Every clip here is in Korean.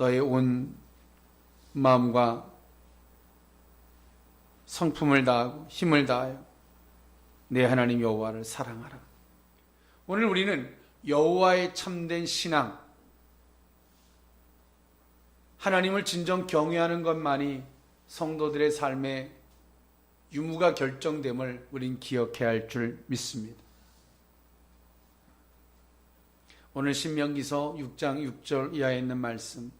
너의 온 마음과 성품을 다하고 힘을 다하여 내 하나님 여호와를 사랑하라. 오늘 우리는 여호와의 참된 신앙, 하나님을 진정 경외하는 것만이 성도들의 삶의 유무가 결정됨을 우린 기억해야 할 줄 믿습니다. 오늘 신명기서 6장 6절 이하에 있는 말씀,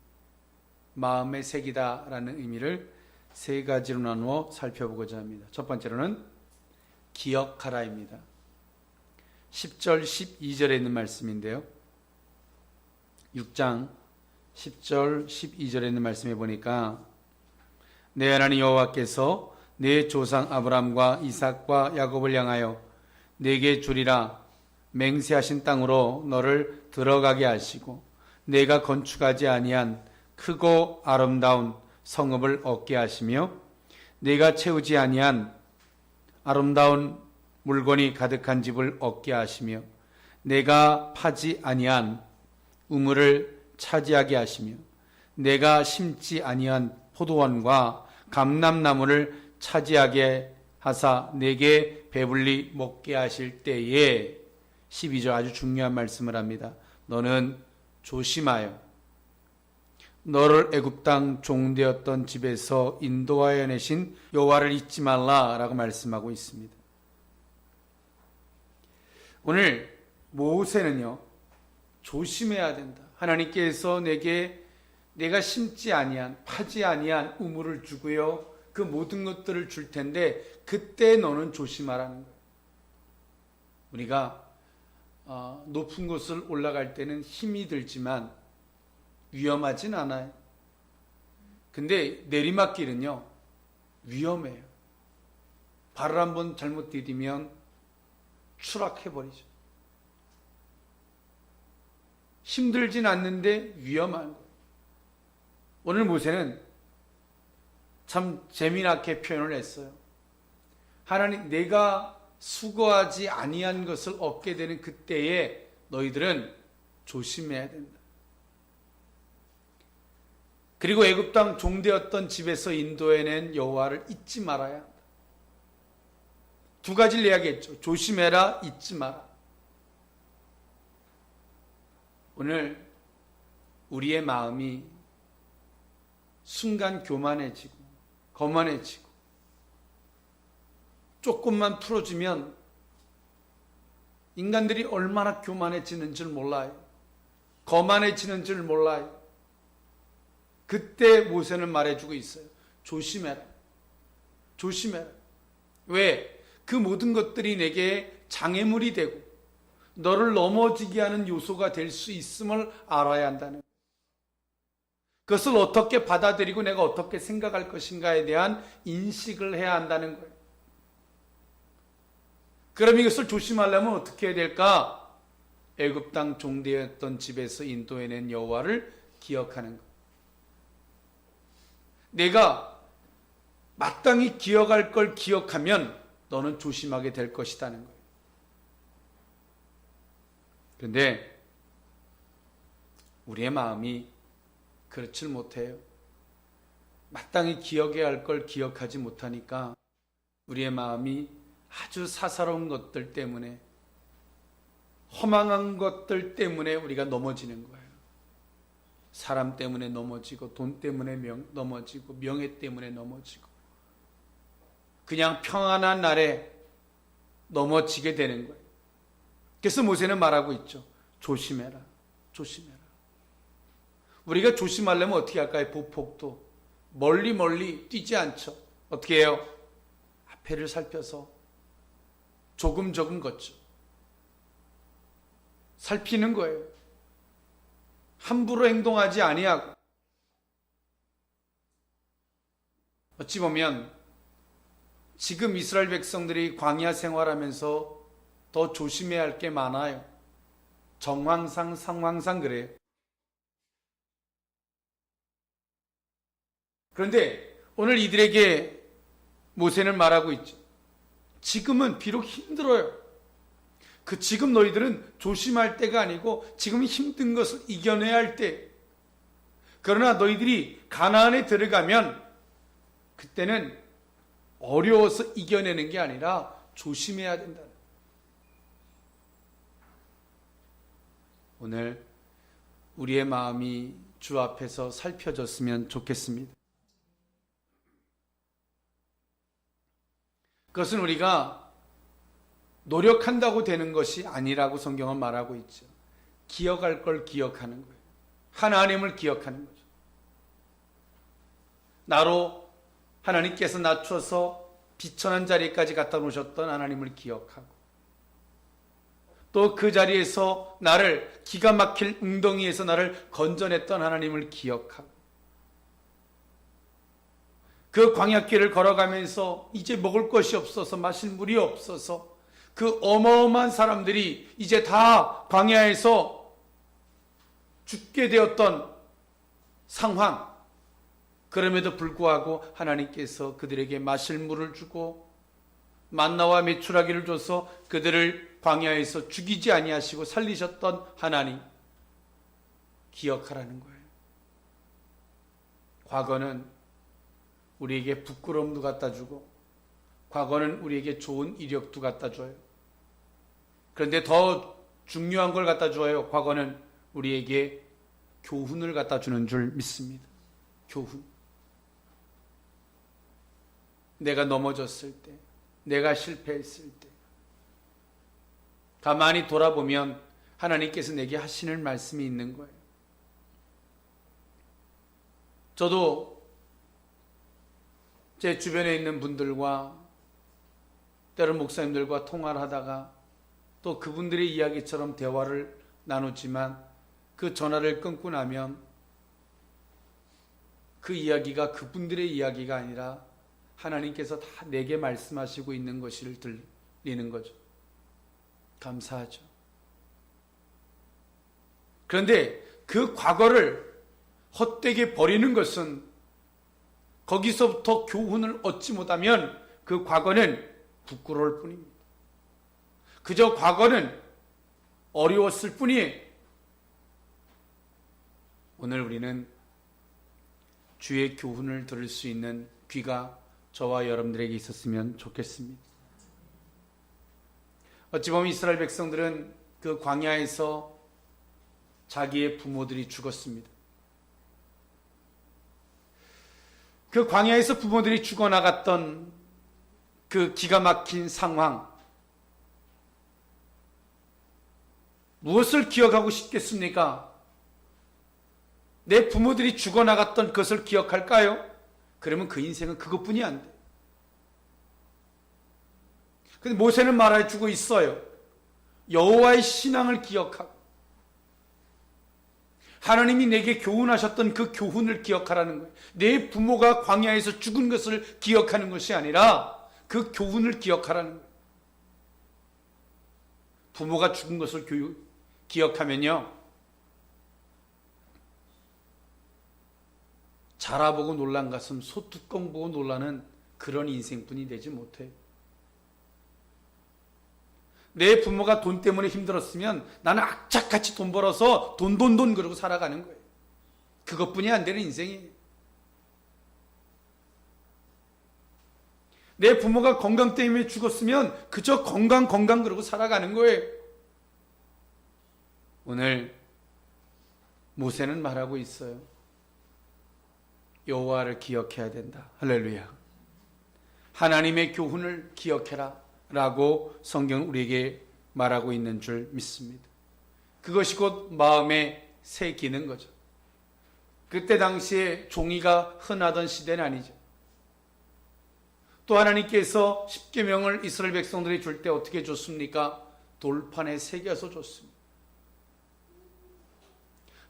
마음의 색이다 라는 의미를 세 가지로 나누어 살펴보고자 합니다. 첫 번째로는 기억하라입니다. 10절 12절에 있는 말씀인데요, 6장 10절 12절에 있는 말씀에 보니까 내 하나님 여호와께서 내 조상 아브람과 이삭과 야곱을 향하여 내게 주리라 맹세하신 땅으로 너를 들어가게 하시고 내가 건축하지 아니한 크고 아름다운 성읍을 얻게 하시며 내가 채우지 아니한 아름다운 물건이 가득한 집을 얻게 하시며 내가 파지 아니한 우물을 차지하게 하시며 내가 심지 아니한 포도원과 감람나무를 차지하게 하사 내게 배불리 먹게 하실 때에 12절 아주 중요한 말씀을 합니다. 너는 조심하여 너를 애굽 땅 종되었던 집에서 인도하여 내신 여호와를 잊지 말라라고 말씀하고 있습니다. 오늘 모세는요, 조심해야 된다. 하나님께서 내게 내가 심지 아니한 파지 아니한 우물을 주고요, 그 모든 것들을 줄 텐데 그때 너는 조심하라는 거예요. 우리가 높은 곳을 올라갈 때는 힘이 들지만 위험하진 않아요. 근데 내리막길은요, 위험해요. 발을 한번 잘못 디디면 추락해버리죠. 힘들진 않는데 위험한 거예요. 오늘 모세는 참 재미나게 표현을 했어요. 하나님, 내가 수고하지 아니한 것을 얻게 되는 그때에 너희들은 조심해야 된다. 그리고 애굽 땅 종되었던 집에서 인도해낸 여호와를 잊지 말아야 한다. 두 가지를 이야기했죠. 조심해라, 잊지 마라. 오늘 우리의 마음이 순간 교만해지고 거만해지고 조금만 풀어주면 인간들이 얼마나 교만해지는 줄 몰라요. 거만해지는 줄 몰라요. 그때 모세는 말해주고 있어요. 조심해라. 조심해라. 왜? 그 모든 것들이 내게 장애물이 되고 너를 넘어지게 하는 요소가 될 수 있음을 알아야 한다는 거예요. 그것을 어떻게 받아들이고 내가 어떻게 생각할 것인가에 대한 인식을 해야 한다는 거예요. 그럼 이것을 조심하려면 어떻게 해야 될까? 애굽 땅 종되었던 집에서 인도해낸 여호와를 기억하는 것. 내가 마땅히 기억할 걸 기억하면 너는 조심하게 될 것이라는 거예요. 그런데 우리의 마음이 그렇지 못해요. 마땅히 기억해야 할 걸 기억하지 못하니까 우리의 마음이 아주 사사로운 것들 때문에, 허망한 것들 때문에 우리가 넘어지는 거예요. 사람 때문에 넘어지고, 돈 때문에 넘어지고, 명예 때문에 넘어지고, 그냥 평안한 날에 넘어지게 되는 거예요. 그래서 모세는 말하고 있죠. 조심해라. 조심해라. 우리가 조심하려면 어떻게 할까요? 보폭도 멀리 뛰지 않죠. 어떻게 해요? 앞에를 살펴서 조금 걷죠. 살피는 거예요. 함부로 행동하지 아니하고. 어찌 보면 지금 이스라엘 백성들이 광야 생활하면서 더 조심해야 할 게 많아요. 정황상 상황상 그래요. 그런데 오늘 이들에게 모세는 말하고 있죠. 지금은 비록 힘들어요. 그 지금 너희들은 조심할 때가 아니고 지금 힘든 것을 이겨내야 할 때, 그러나 너희들이 가나안에 들어가면 그때는 어려워서 이겨내는 게 아니라 조심해야 된다. 오늘 우리의 마음이 주 앞에서 살펴졌으면 좋겠습니다. 그것은 우리가 노력한다고 되는 것이 아니라고 성경은 말하고 있죠. 기억할 걸 기억하는 거예요. 하나님을 기억하는 거죠. 나로 하나님께서 낮춰서 비천한 자리까지 갖다 놓으셨던 하나님을 기억하고, 또 그 자리에서 나를 기가 막힐 웅덩이에서 나를 건져냈던 하나님을 기억하고, 그 광야길을 걸어가면서 이제 먹을 것이 없어서 마실 물이 없어서 그 어마어마한 사람들이 이제 다 광야에서 죽게 되었던 상황, 그럼에도 불구하고 하나님께서 그들에게 마실 물을 주고 만나와 메추라기를 줘서 그들을 광야에서 죽이지 아니하시고 살리셨던 하나님 기억하라는 거예요. 과거는 우리에게 부끄러움도 갖다 주고, 과거는 우리에게 좋은 이력도 갖다 줘요. 그런데 더 중요한 걸 갖다 줘요. 과거는 우리에게 교훈을 갖다 주는 줄 믿습니다. 교훈. 내가 넘어졌을 때, 내가 실패했을 때 가만히 돌아보면 하나님께서 내게 하시는 말씀이 있는 거예요. 저도 제 주변에 있는 분들과 때론 목사님들과 통화를 하다가 또 그분들의 이야기처럼 대화를 나누지만 그 전화를 끊고 나면 그 이야기가 그분들의 이야기가 아니라 하나님께서 다 내게 말씀하시고 있는 것을 들리는 거죠. 감사하죠. 그런데 그 과거를 헛되게 버리는 것은, 거기서부터 교훈을 얻지 못하면 그 과거는 부끄러울 뿐입니다. 그저 과거는 어려웠을 뿐이에요. 오늘 우리는 주의 교훈을 들을 수 있는 귀가 저와 여러분들에게 있었으면 좋겠습니다. 어찌 보면 이스라엘 백성들은 그 광야에서 자기의 부모들이 죽었습니다. 그 광야에서 부모들이 죽어나갔던 그 기가 막힌 상황, 무엇을 기억하고 싶겠습니까? 내 부모들이 죽어나갔던 그것을 기억할까요? 그러면 그 인생은 그것뿐이 안 돼요. 근데 모세는 말해주고 있어요. 여호와의 신앙을 기억하고 하나님이 내게 교훈하셨던 그 교훈을 기억하라는 거예요. 내 부모가 광야에서 죽은 것을 기억하는 것이 아니라 그 교훈을 기억하라는 거예요. 부모가 죽은 것을 기억하면요, 자라보고 놀란 가슴, 소뚜껑 보고 놀라는 그런 인생뿐이 되지 못해요. 내 부모가 돈 때문에 힘들었으면 나는 악착같이 돈 벌어서 돈 그러고 살아가는 거예요. 그것뿐이 안 되는 인생이에요. 내 부모가 건강 때문에 죽었으면 그저 건강 그러고 살아가는 거예요. 오늘 모세는 말하고 있어요. 여호와를 기억해야 된다. 할렐루야. 하나님의 교훈을 기억해라 라고 성경은 우리에게 말하고 있는 줄 믿습니다. 그것이 곧 마음에 새기는 거죠. 그때 당시에 종이가 흔하던 시대는 아니죠. 또 하나님께서 십계명을 이스라엘 백성들이 줄 때 어떻게 줬습니까? 돌판에 새겨서 줬습니다.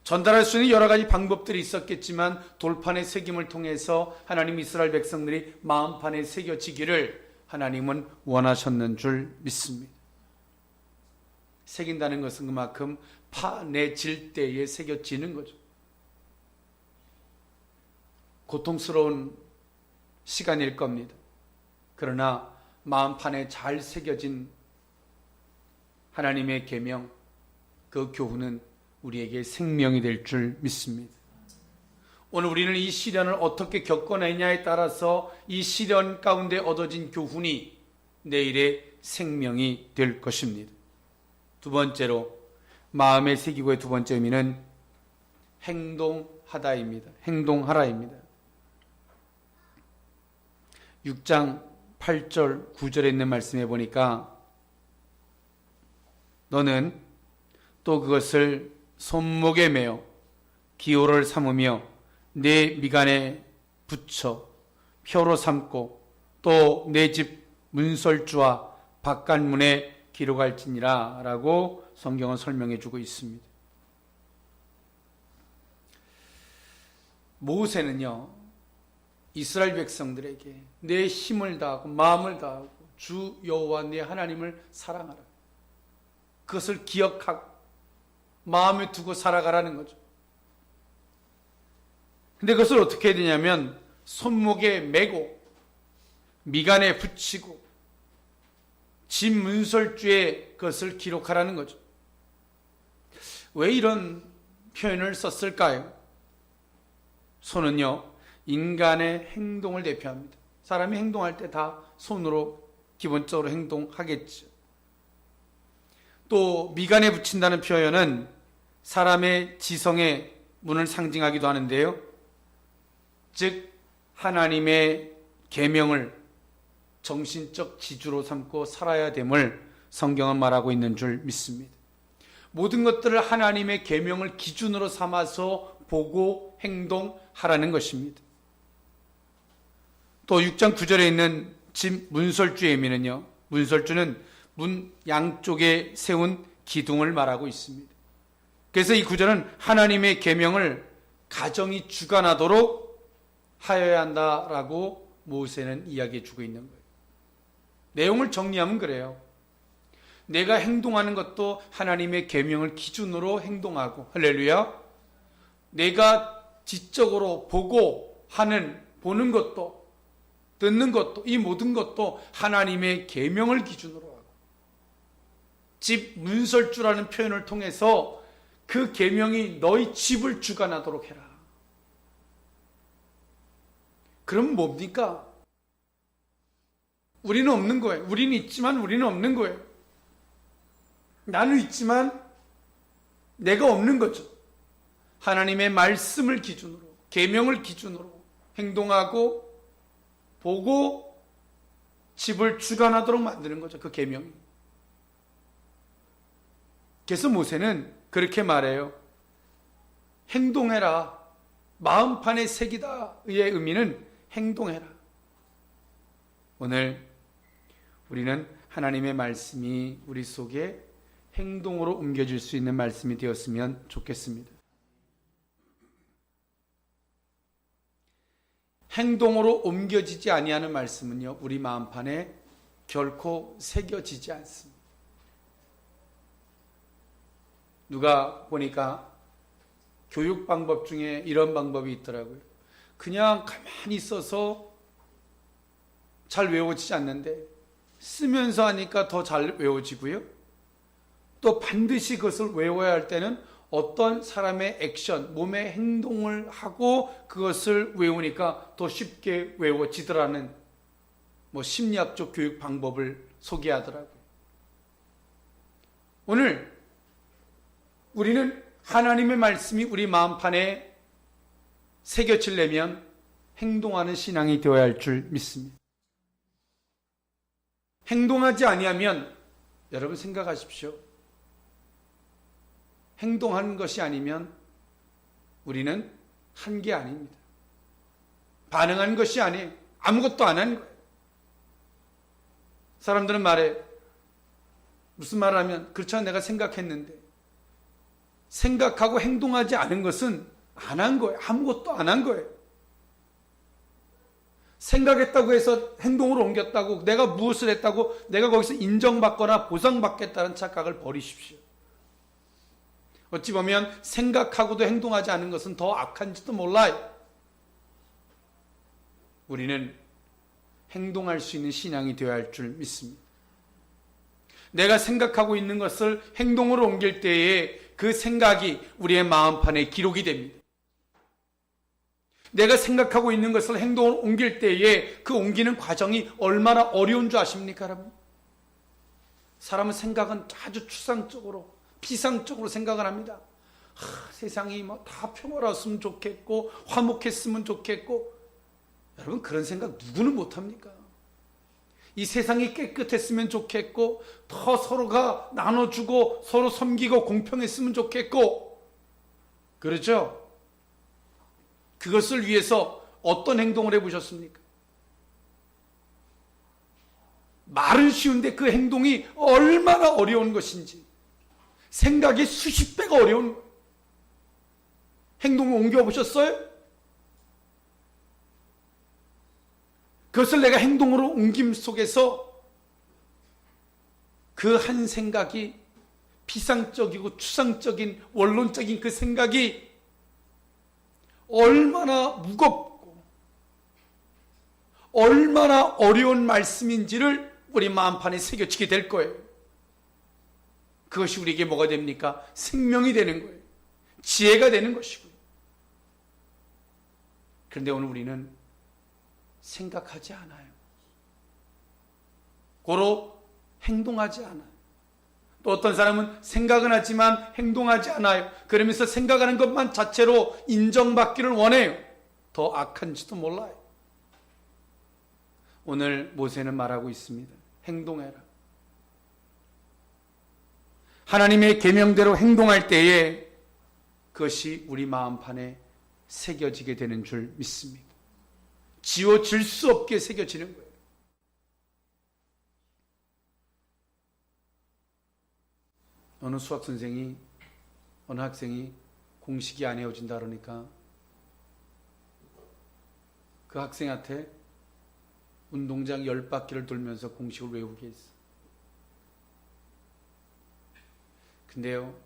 전달할 수 있는 여러 가지 방법들이 있었겠지만 돌판의 새김을 통해서 하나님 이스라엘 백성들이 마음판에 새겨지기를 하나님은 원하셨는 줄 믿습니다. 새긴다는 것은 그만큼 파내질 때에 새겨지는 거죠. 고통스러운 시간일 겁니다. 그러나 마음판에 잘 새겨진 하나님의 계명, 그 교훈은 우리에게 생명이 될 줄 믿습니다. 오늘 우리는 이 시련을 어떻게 겪어내냐에 따라서 이 시련 가운데 얻어진 교훈이 내일의 생명이 될 것입니다. 두 번째로 마음의 새기고의 두 번째 의미는 행동하다입니다. 행동하라입니다. 6장 8절 9절에 있는 말씀에 보니까 너는 또 그것을 손목에 매어 기호를 삼으며 내 미간에 붙여 표로 삼고 또 내 집 문설주와 바깥문에 기록할지니라 라고 성경은 설명해 주고 있습니다. 모세는요, 이스라엘 백성들에게 내 힘을 다하고 마음을 다하고 주 여호와 내 하나님을 사랑하라, 그것을 기억하고 마음에 두고 살아가라는 거죠. 근데 그것을 어떻게 해야 되냐면 손목에 메고 미간에 붙이고 집 문설주에 그것을 기록하라는 거죠. 왜 이런 표현을 썼을까요? 손은요, 인간의 행동을 대표합니다. 사람이 행동할 때 다 손으로 기본적으로 행동하겠죠. 또 미간에 붙인다는 표현은 사람의 지성의 문을 상징하기도 하는데요. 즉 하나님의 계명을 정신적 지주로 삼고 살아야 됨을 성경은 말하고 있는 줄 믿습니다. 모든 것들을 하나님의 계명을 기준으로 삼아서 보고 행동하라는 것입니다. 또 6장 9절에 있는 집 문설주의 의미는요, 문설주는 문 양쪽에 세운 기둥을 말하고 있습니다. 그래서 이 구절은 하나님의 계명을 가정이 주관하도록 하여야 한다라고 모세는 이야기해 주고 있는 거예요. 내용을 정리하면 그래요. 내가 행동하는 것도 하나님의 계명을 기준으로 행동하고, 할렐루야, 내가 지적으로 보고 하는, 보는 것도 듣는 것도, 이 모든 것도 하나님의 계명을 기준으로 하고, 집 문설주라는 표현을 통해서 그 계명이 너희 집을 주관하도록 해라. 그럼 뭡니까? 우리는 없는 거예요. 우리는 있지만 우리는 없는 거예요. 나는 있지만 내가 없는 거죠. 하나님의 말씀을 기준으로, 계명을 기준으로 행동하고 보고 집을 주관하도록 만드는 거죠. 그 계명이. 그래서 모세는 그렇게 말해요. 행동해라. 마음판에 새기다의 의미는 행동해라. 오늘 우리는 하나님의 말씀이 우리 속에 행동으로 옮겨질 수 있는 말씀이 되었으면 좋겠습니다. 행동으로 옮겨지지 아니하는 말씀은요, 우리 마음판에 결코 새겨지지 않습니다. 누가 보니까 교육 방법 중에 이런 방법이 있더라고요. 그냥 가만히 있어서 잘 외워지지 않는데 쓰면서 하니까 더 잘 외워지고요. 또 반드시 그것을 외워야 할 때는 어떤 사람의 액션, 몸의 행동을 하고 그것을 외우니까 더 쉽게 외워지더라는 심리학적 교육 방법을 소개하더라고요. 오늘 우리는 하나님의 말씀이 우리 마음판에 새겨지려면 행동하는 신앙이 되어야 할 줄 믿습니다. 행동하지 아니하면, 여러분 생각하십시오. 행동하는 것이 아니면 우리는 한 게 아닙니다. 반응한 것이 아니에요. 아무것도 안 한 거예요. 사람들은 말해, 무슨 말을 하면, 그렇잖아, 내가 생각했는데. 생각하고 행동하지 않은 것은 안 한 거예요. 아무것도 안 한 거예요. 생각했다고 해서 행동으로 옮겼다고, 내가 무엇을 했다고 내가 거기서 인정받거나 보상받겠다는 착각을 버리십시오. 어찌 보면 생각하고도 행동하지 않은 것은 더 악한지도 몰라요. 우리는 행동할 수 있는 신앙이 되어야 할 줄 믿습니다. 내가 생각하고 있는 것을 행동으로 옮길 때에 그 생각이 우리의 마음판에 기록이 됩니다. 내가 생각하고 있는 것을 행동으로 옮길 때에 그 옮기는 과정이 얼마나 어려운 줄 아십니까, 여러분? 사람은 생각은 아주 추상적으로, 피상적으로 생각을 합니다. 세상이 뭐 다 평화로웠으면 좋겠고 화목했으면 좋겠고, 여러분 그런 생각 누구는 못합니까? 이 세상이 깨끗했으면 좋겠고 더 서로가 나눠주고 서로 섬기고 공평했으면 좋겠고, 그렇죠? 그것을 위해서 어떤 행동을 해보셨습니까? 말은 쉬운데 그 행동이 얼마나 어려운 것인지, 생각이 수십 배가 어려운 거예요. 행동을 옮겨보셨어요? 그것을 내가 행동으로 옮김 속에서 그 한 생각이 피상적이고 추상적인 원론적인 그 생각이 얼마나 무겁고 얼마나 어려운 말씀인지를 우리 마음판에 새겨지게 될 거예요. 그것이 우리에게 뭐가 됩니까? 생명이 되는 거예요. 지혜가 되는 것이고요. 그런데 오늘 우리는 생각하지 않아요. 고로 행동하지 않아요. 또 어떤 사람은 생각은 하지만 행동하지 않아요. 그러면서 생각하는 것만 자체로 인정받기를 원해요. 더 악한지도 몰라요. 오늘 모세는 말하고 있습니다. 행동해라. 하나님의 계명대로 행동할 때에 그것이 우리 마음판에 새겨지게 되는 줄 믿습니다. 지워질 수 없게 새겨지는 거예요. 어느 수학 선생이, 어느 학생이 공식이 안 외워진다 그러니까 그 학생한테 운동장 10바퀴를 돌면서 공식을 외우게 했어. 근데요,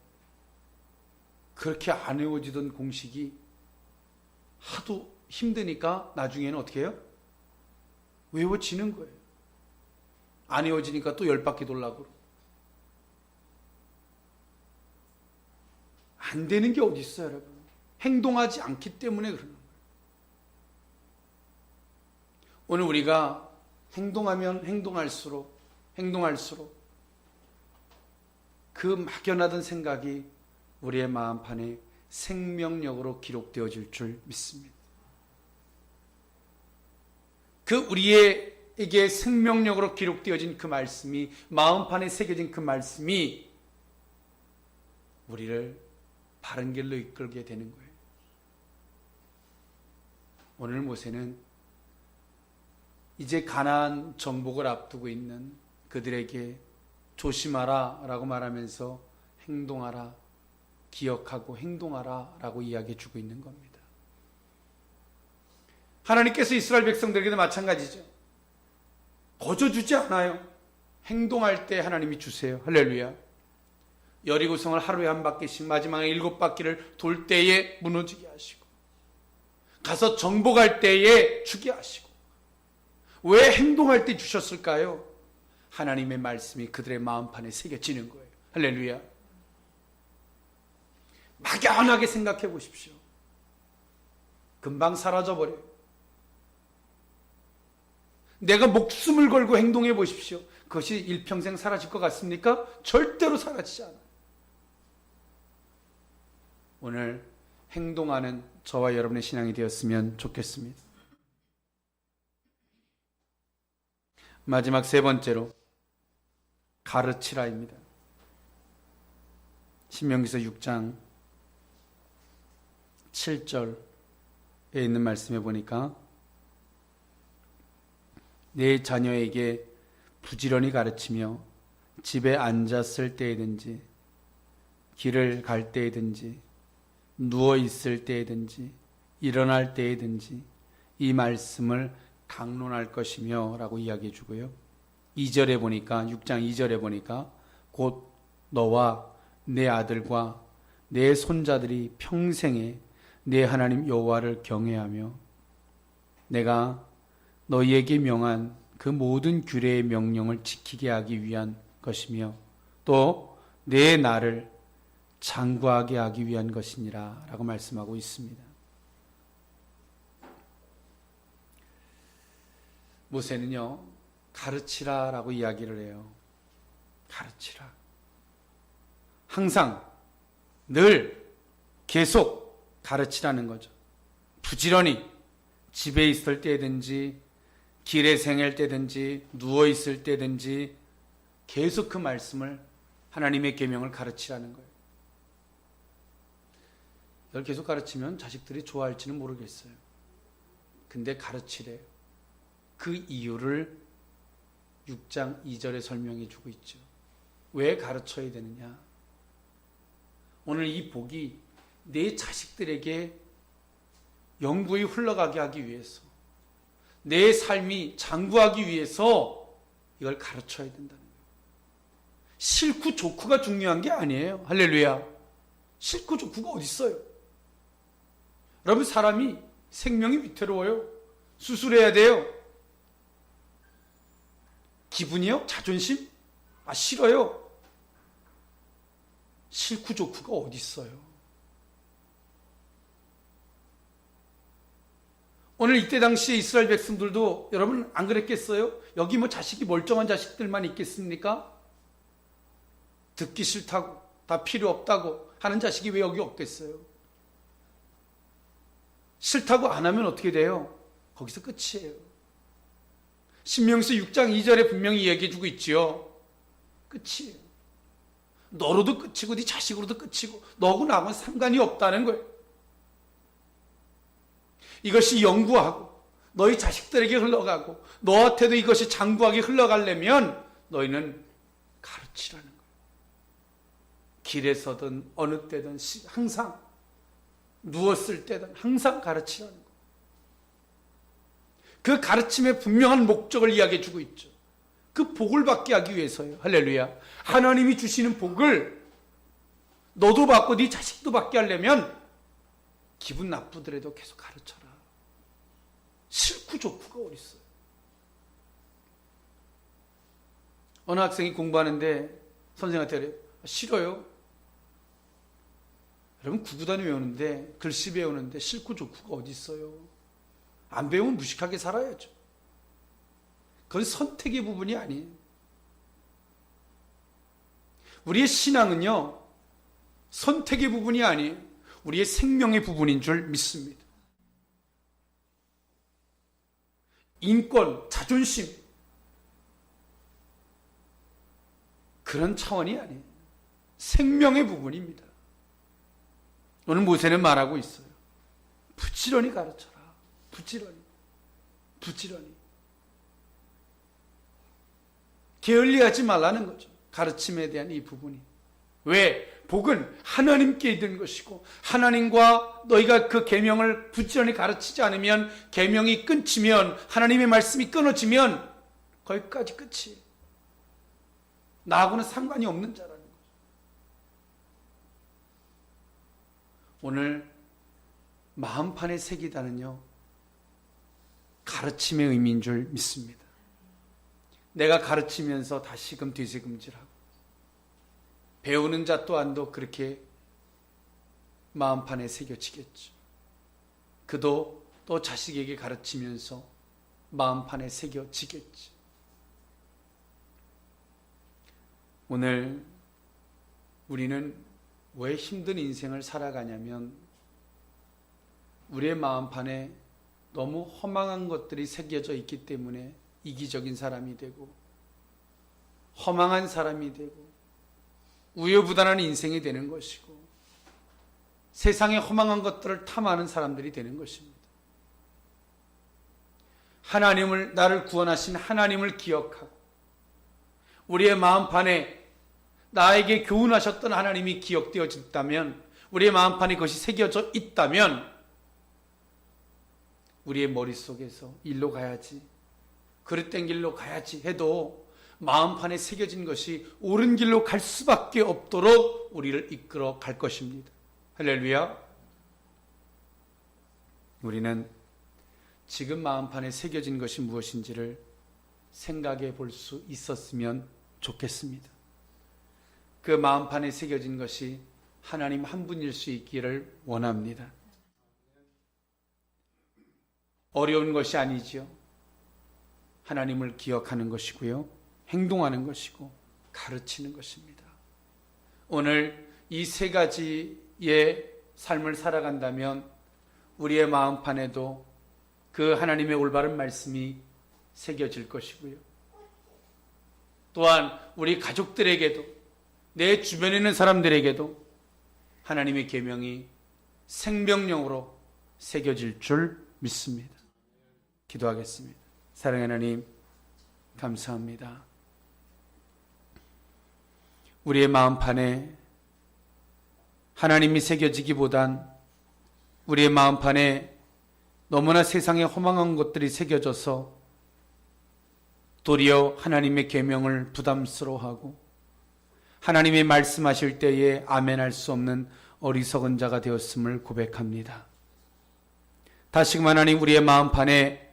그렇게 안 외워지던 공식이 하도 힘드니까 나중에는 어떻게 해요? 외워지는 거예요. 안 외워지니까 또 10바퀴 돌라고 그러고. 안 되는 게 어디 있어요, 여러분? 행동하지 않기 때문에 그러는 거예요. 오늘 우리가 행동하면 행동할수록 그 막연하던 생각이 우리의 마음판에 생명력으로 기록되어질 줄 믿습니다. 그 우리에게 생명력으로 기록되어진 그 말씀이, 마음판에 새겨진 그 말씀이 우리를 바른 길로 이끌게 되는 거예요. 오늘 모세는 이제 가나안 정복을 앞두고 있는 그들에게 조심하라 라고 말하면서 행동하라, 기억하고 행동하라 라고 이야기해 주고 있는 겁니다. 하나님께서 이스라엘 백성들에게도 마찬가지죠. 거저 주지 않아요. 행동할 때 하나님이 주세요. 할렐루야. 여리고성을 하루에 한 바퀴씩, 마지막에 7바퀴를 돌 때에 무너지게 하시고, 가서 정복할 때에 주게 하시고. 왜 행동할 때 주셨을까요? 하나님의 말씀이 그들의 마음판에 새겨지는 거예요. 할렐루야. 막연하게 생각해 보십시오. 금방 사라져버려요. 내가 목숨을 걸고 행동해 보십시오. 그것이 일평생 사라질 것 같습니까? 절대로 사라지지 않아요. 오늘 행동하는 저와 여러분의 신앙이 되었으면 좋겠습니다. 마지막 세 번째로 가르치라입니다. 신명기서 6장 7절에 있는 말씀에 보니까 내 자녀에게 부지런히 가르치며 집에 앉았을 때이든지 길을 갈 때이든지 누워 있을 때이든지 일어날 때이든지 이 말씀을 강론할 것이며 라고 이야기해 주고요. 2절에 보니까, 6장 2절에 보니까 곧 너와 내 아들과 내 손자들이 평생에 내 하나님 여호와를 경외하며 내가 너희에게 명한 그 모든 규례의 명령을 지키게 하기 위한 것이며 또 내 나를 장구하게 하기 위한 것이니라 라고 말씀하고 있습니다. 모세는요, 가르치라라고 이야기를 해요. 가르치라. 항상, 늘, 계속 가르치라는 거죠. 부지런히 집에 있을 때든지 길에 생활 때든지 누워 있을 때든지 계속 그 말씀을, 하나님의 계명을 가르치라는 거예요. 이걸 계속 가르치면 자식들이 좋아할지는 모르겠어요. 근데 가르치래요. 그 이유를 6장 2절에 설명해 주고 있죠. 왜 가르쳐야 되느냐? 오늘 이 복이 내 자식들에게 영구히 흘러가게 하기 위해서, 내 삶이 장구하기 위해서 이걸 가르쳐야 된다는 거예요. 싫고 좋고가 중요한 게 아니에요. 할렐루야. 싫고 좋고가 어디 있어요? 여러분, 사람이 생명이 위태로워요. 수술해야 돼요. 기분이요? 자존심? 싫어요. 싫고 좋고가 어디 있어요? 오늘 이때 당시에 이스라엘 백성들도 여러분 안 그랬겠어요? 여기 뭐 자식이 멀쩡한 자식들만 있겠습니까? 듣기 싫다고, 다 필요 없다고 하는 자식이 왜 여기 없겠어요? 싫다고 안 하면 어떻게 돼요? 거기서 끝이에요. 신명기 6장 2절에 분명히 얘기해 주고 있지요. 끝이에요. 너로도 끝이고 네 자식으로도 끝이고 너하고 나하고는 상관이 없다는 거예요. 이것이 영구하고 너희 자식들에게 흘러가고 너한테도 이것이 장구하게 흘러가려면 너희는 가르치라는 거예요. 길에서든 어느 때든 항상 누웠을 때든 항상 가르치라는 거예요. 그 가르침의 분명한 목적을 이야기해 주고 있죠. 그 복을 받게 하기 위해서요. 할렐루야. 하나님이 주시는 복을 너도 받고 네 자식도 받게 하려면 기분 나쁘더라도 계속 가르쳐라. 싫고 좋고가 어디 있어요? 어느 학생이 공부하는데 선생님한테 그래요. 싫어요. 여러분 구구단위 외우는데, 글씨 배우는데 싫고 좋고가 어디 있어요? 안 배우면 무식하게 살아야죠. 그건 선택의 부분이 아니에요. 우리의 신앙은요, 선택의 부분이 아니에요. 우리의 생명의 부분인 줄 믿습니다. 인권, 자존심, 그런 차원이 아니에요. 생명의 부분입니다. 오늘 모세는 말하고 있어요. 부지런히 가르쳐라. 부지런히. 게을리하지 말라는 거죠. 가르침에 대한 이 부분이. 왜? 복은 하나님께 있는 것이고 하나님과 너희가 그 계명을 부지런히 가르치지 않으면, 계명이 끊기면, 하나님의 말씀이 끊어지면 거기까지 끝이에요. 나하고는 상관이 없는 자라는 거죠. 오늘 마음판에 새기다는요, 가르침의 의미인 줄 믿습니다. 내가 가르치면서 다시금 뒤새금질하고, 배우는 자 또한도 그렇게 마음판에 새겨지겠죠. 그도 또 자식에게 가르치면서 마음판에 새겨지겠지. 오늘 우리는 왜 힘든 인생을 살아가냐면, 우리의 마음판에 너무 허망한 것들이 새겨져 있기 때문에 이기적인 사람이 되고, 허망한 사람이 되고, 우여부단한 인생이 되는 것이고, 세상의 허망한 것들을 탐하는 사람들이 되는 것입니다. 하나님을, 나를 구원하신 하나님을 기억하고, 우리의 마음판에 나에게 교훈하셨던 하나님이 기억되어졌다면, 우리의 마음판에 그것이 새겨져 있다면, 우리의 머릿속에서 일로 가야지, 그릇된 길로 가야지 해도 마음판에 새겨진 것이 옳은 길로 갈 수밖에 없도록 우리를 이끌어 갈 것입니다. 할렐루야. 우리는 지금 마음판에 새겨진 것이 무엇인지를 생각해 볼 수 있었으면 좋겠습니다. 그 마음판에 새겨진 것이 하나님 한 분일 수 있기를 원합니다. 어려운 것이 아니지요. 하나님을 기억하는 것이고요. 행동하는 것이고 가르치는 것입니다. 오늘 이 세 가지의 삶을 살아간다면 우리의 마음판에도 그 하나님의 올바른 말씀이 새겨질 것이고요. 또한 우리 가족들에게도 내 주변에 있는 사람들에게도 하나님의 계명이 생명력으로 새겨질 줄 믿습니다. 기도하겠습니다. 사랑하는 하나님, 감사합니다. 우리의 마음판에 하나님이 새겨지기보단 우리의 마음판에 너무나 세상에 허망한 것들이 새겨져서 도리어 하나님의 계명을 부담스러워하고 하나님의 말씀하실 때에 아멘할 수 없는 어리석은 자가 되었음을 고백합니다. 다시금 하나님, 우리의 마음판에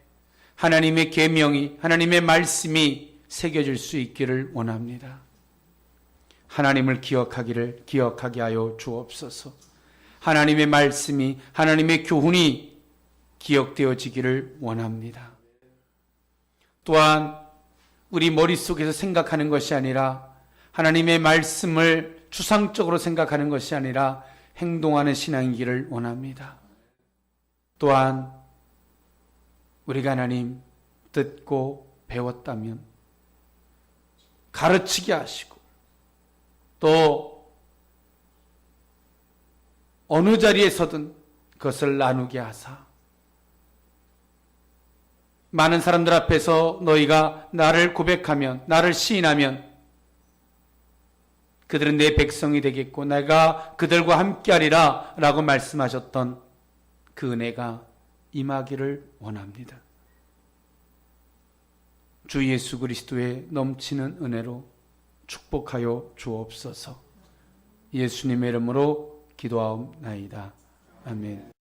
하나님의 계명이, 하나님의 말씀이 새겨질 수 있기를 원합니다. 하나님을 기억하게 하여 주옵소서. 하나님의 말씀이, 하나님의 교훈이 기억되어지기를 원합니다. 또한 우리 머릿속에서 생각하는 것이 아니라 하나님의 말씀을 추상적으로 생각하는 것이 아니라 행동하는 신앙이기를 원합니다. 또한 우리가 하나님 듣고 배웠다면 가르치게 하시고 또 어느 자리에서든 그것을 나누게 하사 많은 사람들 앞에서 너희가 나를 고백하면, 나를 시인하면 그들은 내 백성이 되겠고 내가 그들과 함께하리라 라고 말씀하셨던 그 은혜가 임하기를 원합니다. 주 예수 그리스도의 넘치는 은혜로 축복하여 주옵소서. 예수님의 이름으로 기도하옵나이다. 아멘.